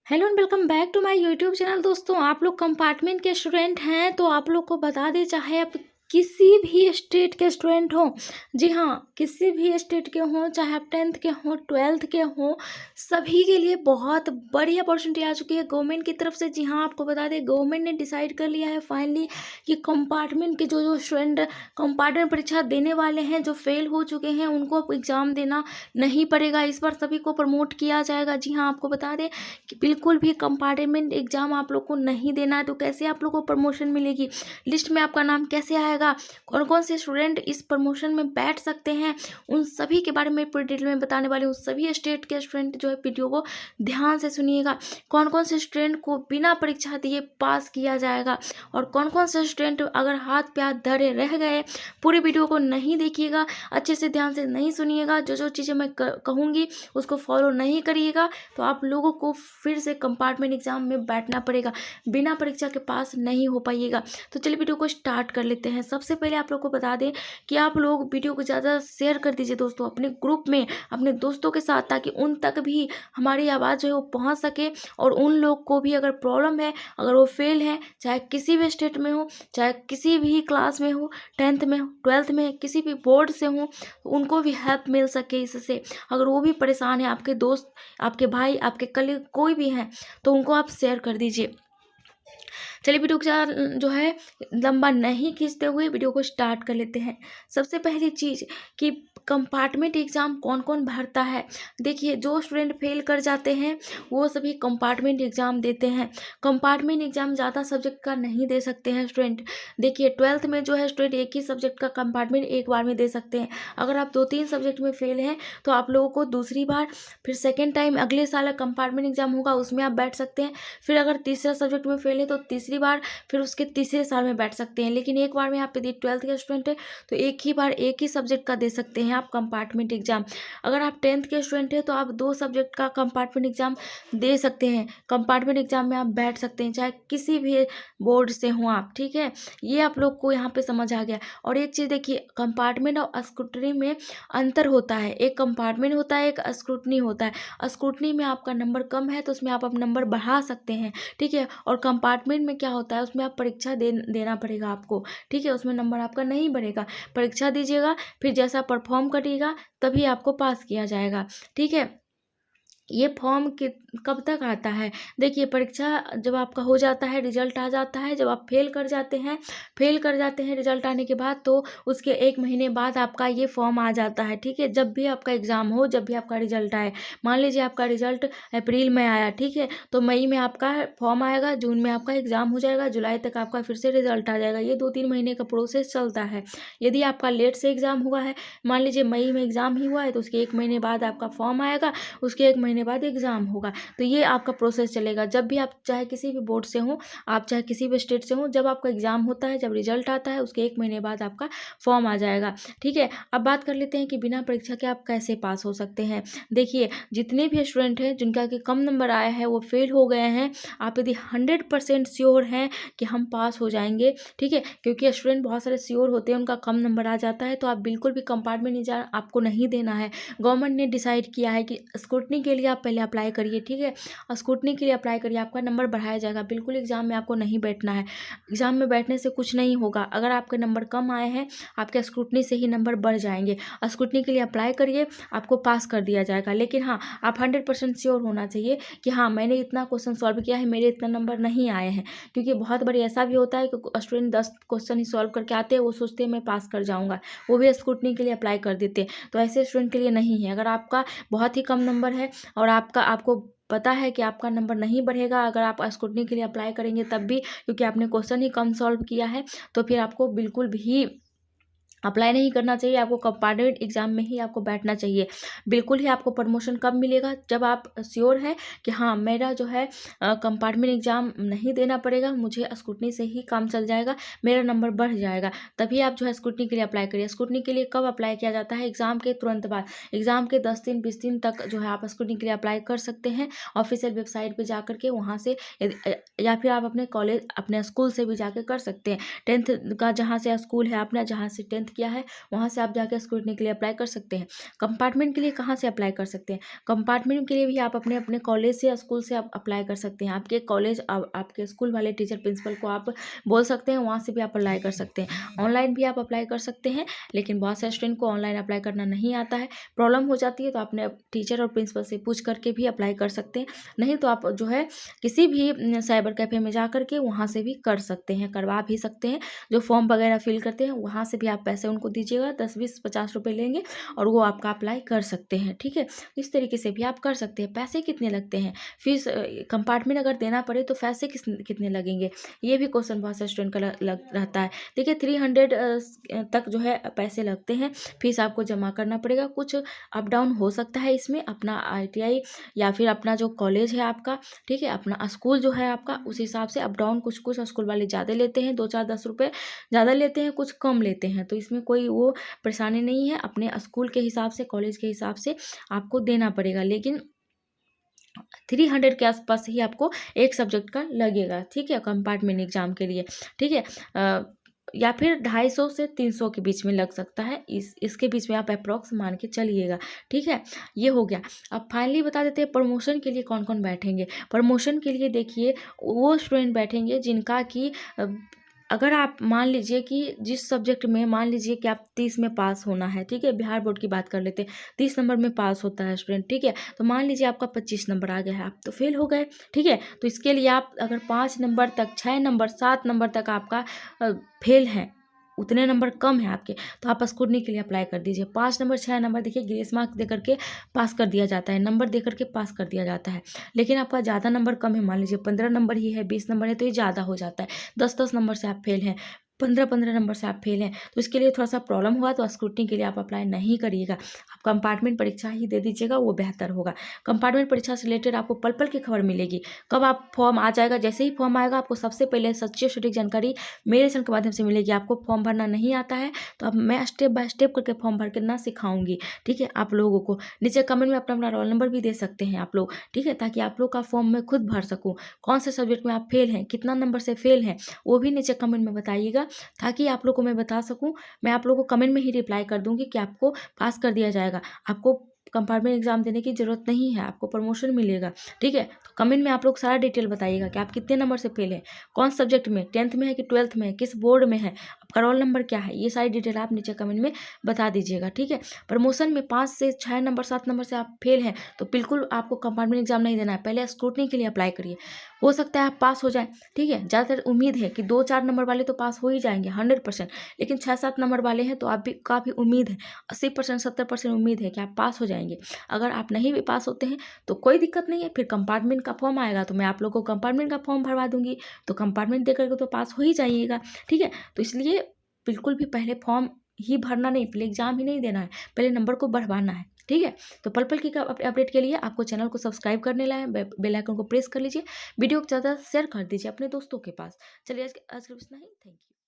Hello and welcome back to my YouTube channel. दोस्तों, आप लोग कंपार्टमेंट के स्टूडेंट हैं तो आप लोग को बता दें, चाहे आप किसी भी स्टेट के स्टूडेंट हो, जी हाँ, किसी भी स्टेट के हों, चाहे आप 10th के हों, 12th के हों, सभी के लिए बहुत बड़ी अपॉर्चुनिटी आ चुकी है गवर्नमेंट की तरफ से। जी हाँ, आपको बता दें, गवर्नमेंट ने डिसाइड कर लिया है फाइनली कि कंपार्टमेंट के जो स्टूडेंट कंपार्टमेंट परीक्षा देने वाले हैं, जो फेल हो चुके हैं, उनको अब एग्ज़ाम देना नहीं पड़ेगा। इस बार सभी को प्रमोट किया जाएगा। जी हाँ, आपको बता दें कि बिल्कुल भी कंपार्टमेंट एग्ज़ाम आप लोग को नहीं देना है। तो कैसे आप लोग को प्रमोशन मिलेगी, लिस्ट में आपका नाम कैसे आएगा, कौन कौन से स्टूडेंट इस प्रमोशन में बैठ सकते हैं, उन सभी के बारे में पूरी डिटेल में बताने वाले हूँ। सभी स्टेट के स्टूडेंट जो है वीडियो को ध्यान से सुनिएगा। कौन कौन से स्टूडेंट को बिना परीक्षा दिए पास किया जाएगा और कौन कौन से स्टूडेंट अगर हाथ पे हाथ धरे रह गए, पूरी वीडियो को नहीं देखिएगा, अच्छे से ध्यान से नहीं सुनिएगा, जो जो चीज़ें मैं कहूँगी उसको फॉलो नहीं करिएगा, तो आप लोगों को फिर से कंपार्टमेंट एग्जाम में बैठना पड़ेगा, बिना परीक्षा के पास नहीं हो पाइएगा। तो चलिए वीडियो को स्टार्ट कर लेते हैं। सबसे पहले आप लोग को बता दें कि आप लोग वीडियो को ज़्यादा शेयर कर दीजिए दोस्तों, अपने ग्रुप में, अपने दोस्तों के साथ, ताकि उन तक भी हमारी आवाज़ जो है वो पहुँच सके। और उन लोग को भी अगर प्रॉब्लम है, अगर वो फेल है, चाहे किसी भी स्टेट में हो, चाहे किसी भी क्लास में हो, 10th में हो, 12th में, किसी भी बोर्ड से हो, उनको भी हेल्प मिल सके इससे। अगर वो भी परेशान है, आपके दोस्त, आपके भाई, आपके कलीग कोई भी हैं, तो उनको आप शेयर कर दीजिए। चलिए वीडियो को जो है लंबा नहीं खींचते हुए वीडियो को स्टार्ट कर लेते हैं। सबसे पहली चीज़ कि कंपार्टमेंट एग्ज़ाम कौन कौन भरता है। देखिए, जो स्टूडेंट फेल कर जाते हैं वो सभी कंपार्टमेंट एग्ज़ाम देते हैं। कंपार्टमेंट एग्ज़ाम ज़्यादा सब्जेक्ट का नहीं दे सकते हैं स्टूडेंट। देखिए, 12th में जो है स्टूडेंट एक ही सब्जेक्ट का कंपार्टमेंट एक बार में दे सकते हैं। अगर आप 2-3 सब्जेक्ट में फेल हैं तो आप लोगों को दूसरी बार, फिर सेकेंड टाइम अगले साल कंपार्टमेंट एग्ज़ाम होगा, उसमें आप बैठ सकते हैं। फिर अगर तीसरा सब्जेक्ट में फेल है तो तीसरी बार, फिर उसके तीसरे साल में बैठ सकते हैं। लेकिन एक बार में आप यदि 12th के स्टूडेंट है तो एक ही बार एक ही सब्जेक्ट का दे सकते हैं आप कंपार्टमेंट एग्जाम। अगर आप 10th के स्टूडेंट हैं तो आप 2 सब्जेक्ट का कंपार्टमेंट एग्जाम दे सकते हैं। कंपार्टमेंट एग्जाम में आप बैठ सकते हैं, चाहे किसी भी बोर्ड से हो आप, ठीक है। ये आप लोग को यहाँ पे समझ आ गया। और एक चीज़ देखिए, कंपार्टमेंट और स्क्रूटनी में अंतर होता है। एक कंपार्टमेंट होता है, एक स्क्रूटनी होता है। स्क्रूटनी में आपका नंबर कम है तो उसमें आप अपना नंबर बढ़ा सकते हैं, ठीक है। और कंपार्टमेंट में क्या होता है, उसमें आप परीक्षा देना पड़ेगा आपको, ठीक है। उसमें नंबर आपका नहीं बढ़ेगा, परीक्षा दीजिएगा, फिर जैसा परफॉर्म करिएगा तभी आपको पास किया जाएगा, ठीक है। ये फॉर्म कब तक आता है, देखिए, परीक्षा जब आपका हो जाता है, रिजल्ट आ जाता है, जब आप फेल कर जाते हैं रिजल्ट आने के बाद, तो उसके 1 महीने बाद आपका ये फॉर्म आ जाता है, ठीक है। जब भी आपका एग्ज़ाम हो, जब भी आपका रिजल्ट आए, मान लीजिए आपका रिजल्ट अप्रैल में आया, ठीक है, तो मई में आपका फॉर्म आएगा, जून में आपका एग्ज़ाम हो जाएगा, जुलाई तक आपका फिर से रिजल्ट आ जाएगा। ये 2-3 महीने का प्रोसेस चलता है। यदि आपका लेट से एग्ज़ाम हुआ है, मान लीजिए मई में एग्ज़ाम ही हुआ है, तो उसके 1 महीने बाद आपका फॉर्म आएगा, उसके 1 महीने बाद एग्ज़ाम होगा। तो ये आपका प्रोसेस चलेगा। जब भी आप, चाहे किसी भी बोर्ड से हो, आप चाहे किसी भी स्टेट से हो, जब आपका एग्ज़ाम होता है, जब रिजल्ट आता है, उसके 1 महीने बाद आपका फॉर्म आ जाएगा, ठीक है। अब बात कर लेते हैं कि बिना परीक्षा के आप कैसे पास हो सकते हैं। देखिए, जितने भी स्टूडेंट हैं जिनका कि कम नंबर आया है, वो फेल हो गए हैं, आप यदि 100% श्योर हैं कि हम पास हो जाएंगे, ठीक है, क्योंकि स्टूडेंट बहुत सारे श्योर होते हैं, उनका कम नंबर आ जाता है, तो आप बिल्कुल भी कंपार्टमेंट एग्जाम आपको नहीं देना है। गवर्नमेंट ने डिसाइड किया है कि स्क्रूटनी के लिए आप पहले अप्लाई करिए, ठीक है। और स्क्रूटनी के लिए अप्लाई करिए, आपका नंबर बढ़ाया जाएगा। बिल्कुल एग्जाम में आपको नहीं बैठना है। एग्जाम में बैठने से कुछ नहीं होगा। अगर आपके नंबर कम आए हैं, आपके स्क्रूटनी से ही नंबर बढ़ जाएंगे। स्क्रूटनी के लिए अप्लाई करिए, आपको पास कर दिया जाएगा। लेकिन हाँ, आप 100% श्योर होना चाहिए कि हाँ, मैंने इतना क्वेश्चन सॉल्व किया है, मेरे इतना नंबर नहीं आए हैं। क्योंकि बहुत बार ऐसा भी होता है कि स्टूडेंट 10 क्वेश्चन ही सॉल्व करके आते हैं, वो सोचते हैं मैं पास कर जाऊँगा, वो भी स्क्रूटनी के लिए अप्लाई कर देते हैं। तो ऐसे स्टूडेंट के लिए नहीं है। अगर आपका बहुत ही कम नंबर है और आपको पता है कि आपका नंबर नहीं बढ़ेगा अगर आप स्क्रूटनी के लिए अप्लाई करेंगे तब भी, क्योंकि आपने क्वेश्चन ही कम सॉल्व किया है, तो फिर आपको बिल्कुल भी अप्लाई नहीं करना चाहिए। आपको कंपार्टमेंट एग्जाम में ही आपको बैठना चाहिए। बिल्कुल ही आपको प्रमोशन कब मिलेगा, जब आप श्योर हैं कि हाँ, मेरा जो है कंपार्टमेंट एग्जाम नहीं देना पड़ेगा, मुझे स्क्रूटनी से ही काम चल जाएगा, मेरा नंबर बढ़ जाएगा, तभी आप जो है स्क्रूटनी के लिए अप्लाई करिए। स्क्रूटनी के लिए कब अप्लाई किया जाता है, एग्जाम के तुरंत बाद। एग्जाम के 10 दिन 20 दिन तक जो है आप स्क्रूटनी के लिए अप्लाई कर सकते हैं ऑफिशियल वेबसाइट पर जा करके, वहाँ से, या फिर आप अपने कॉलेज, अपने स्कूल से भी जाके कर सकते हैं। 10th का जहाँ से स्कूल है अपना, जहाँ से 10th किया है वहाँ से आप जाकर स्क्रूटनी के लिए अप्लाई कर सकते हैं। कंपार्टमेंट के लिए कहाँ से अप्लाई कर सकते हैं? कंपार्टमेंट के लिए भी आप अपने अपने कॉलेज से या स्कूल से आप अप्लाई कर सकते हैं। आपके कॉलेज आपके स्कूल वाले टीचर प्रिंसिपल को आप बोल सकते हैं, वहाँ से भी आप अप्लाई कर सकते हैं। ऑनलाइन भी आप अप्लाई कर सकते हैं, लेकिन बहुत से स्टूडेंट को ऑनलाइन अप्लाई करना नहीं आता है, प्रॉब्लम हो जाती है, तो आपने टीचर और प्रिंसिपल से पूछ करके भी अप्लाई कर सकते हैं। नहीं तो आप जो है किसी भी साइबर कैफ़े में जा करके वहाँ से भी कर सकते हैं, करवा भी सकते हैं। जो फॉर्म वगैरह फिल करते हैं वहाँ से भी आप पैसे उनको दीजिएगा, 10 20 50 रुपये लेंगे और वो आपका अप्लाई कर सकते हैं। ठीक है, इस तरीके से भी आप कर सकते हैं। पैसे कितने लगते हैं, फीस कंपार्टमेंट अगर देना पड़े तो पैसे कितने लगेंगे, ये भी क्वेश्चन बहुत से स्टूडेंट का लग रहता है। देखिए 300 तक जो है पैसे लगते हैं, फीस आपको जमा करना पड़ेगा। कुछ अप डाउन हो सकता है इसमें, अपना ITI या फिर अपना जो कॉलेज है आपका, ठीक है, अपना स्कूल जो है आपका, उस हिसाब से अप डाउन कुछ स्कूल वाले ज़्यादा लेते हैं, 2 4 10 रुपये ज़्यादा लेते हैं, कुछ कम लेते हैं, तो इसमें कोई वो परेशानी नहीं है। अपने स्कूल के हिसाब से, कॉलेज के हिसाब से आपको देना पड़ेगा, लेकिन 300 के आसपास ही आपको एक सब्जेक्ट का लगेगा। ठीक है, कंपार्टमेंट एग्जाम के लिए। ठीक है, या फिर 250 से 300 के बीच में लग सकता है, इसके बीच में आप अप्रॉक्स मान के चलिएगा। ठीक है, ये हो गया। अब फाइनली बता देते हैं प्रमोशन के लिए कौन कौन बैठेंगे। प्रमोशन के लिए देखिए वो स्टूडेंट बैठेंगे जिनका कि अगर आप मान लीजिए कि जिस सब्जेक्ट में मान लीजिए कि आप 30 में पास होना है, ठीक है, बिहार बोर्ड की बात कर लेते हैं, 30 नंबर में पास होता है स्टूडेंट, ठीक है, तो मान लीजिए आपका 25 नंबर आ गया है, आप तो फेल हो गए। ठीक है, तो इसके लिए आप अगर 5 नंबर तक, 6 नंबर, 7 नंबर तक आपका फेल है, उतने नंबर कम है आपके, तो आप स्क्रूटनी के लिए अप्लाई कर दीजिए। 5 नंबर, 6 नंबर देखिए ग्रेस मार्क दे करके पास कर दिया जाता है, नंबर दे करके पास कर दिया जाता है। लेकिन आपका ज़्यादा नंबर कम है, मान लीजिए 15 नंबर ही है, 20 नंबर है, तो ये ज़्यादा हो जाता है। 10 नंबर से आप फेल हैं, 15 नंबर से आप फेल हैं, तो इसके लिए थोड़ा सा प्रॉब्लम हुआ, तो स्क्रूटनी के लिए आप अप्लाई नहीं करिएगा, आप कंपार्टमेंट परीक्षा ही दे दीजिएगा, वो बेहतर होगा। कंपार्टमेंट परीक्षा से रिलेटेड आपको पल पल की खबर मिलेगी, कब आप फॉर्म आ जाएगा, जैसे ही फॉर्म आएगा आपको सबसे पहले सच्ची सटीक जानकारी मेरे चैनल के माध्यम से मिलेगी। आपको फॉर्म भरना नहीं आता है तो अब मैं स्टेप बाय स्टेप करके फॉर्म भर के ना सिखाऊंगी। ठीक है, आप लोगों को नीचे कमेंट में अपना अपना रोल नंबर भी दे सकते हैं आप लोग, ठीक है, ताकि आप लोग का फॉर्म मैं खुद भर सकूँ। कौन से सब्जेक्ट में आप फेल हैं, कितना नंबर से फेल हैं, वो भी नीचे कमेंट में बताइएगा, ताकि आप लोग को मैं बता सकूं। मैं आप लोगों को कमेंट में ही रिप्लाई कर दूंगी कि आपको पास कर दिया जाएगा, आपको कंपार्टमेंट एग्जाम देने की जरूरत नहीं है, आपको प्रमोशन मिलेगा। ठीक है, तो कमेंट में आप लोग सारा डिटेल बताइएगा कि आप कितने नंबर से फेल हैं, कौन सब्जेक्ट में, 10th में है कि 12th में है, किस बोर्ड में है, आपका रोल नंबर क्या है, ये सारी डिटेल आप नीचे कमेंट में बता दीजिएगा। ठीक है, प्रमोशन में 5 से 6 नंबर, 7 नंबर से आप फेल हैं तो बिल्कुल आपको कंपार्टमेंट एग्जाम नहीं देना है, पहले स्क्रूटनी के लिए अप्लाई करिए, हो सकता है आप पास हो जाए। ठीक है, ज़्यादातर उम्मीद है कि 2 4 नंबर वाले तो पास हो ही जाएंगे 100%, लेकिन 6 7 नंबर वाले हैं तो आप भी काफ़ी उम्मीद है, 80% 70% उम्मीद है कि आप पास हो जाएंगे। अगर आप नहीं भी पास होते हैं तो कोई दिक्कत नहीं है, फिर कंपार्टमेंट का फॉर्म आएगा तो मैं आप लोगों को कंपार्टमेंट का फॉर्म भरवा दूंगी, तो कंपार्टमेंट दे करके तो पास हो ही जाइएगा। ठीक है, तो इसलिए बिल्कुल भी पहले फॉर्म ही भरना नहीं, पहले एग्जाम ही नहीं देना है, पहले नंबर को बढ़वाना है। ठीक है, तो पल पल की अपडेट के लिए आपको चैनल को सब्सक्राइब करने लाए, बेल आइकन को प्रेस कर लीजिए, वीडियो को ज़्यादा शेयर कर दीजिए अपने दोस्तों के पास। चलिए आज के लिए इतना ही, थैंक यू।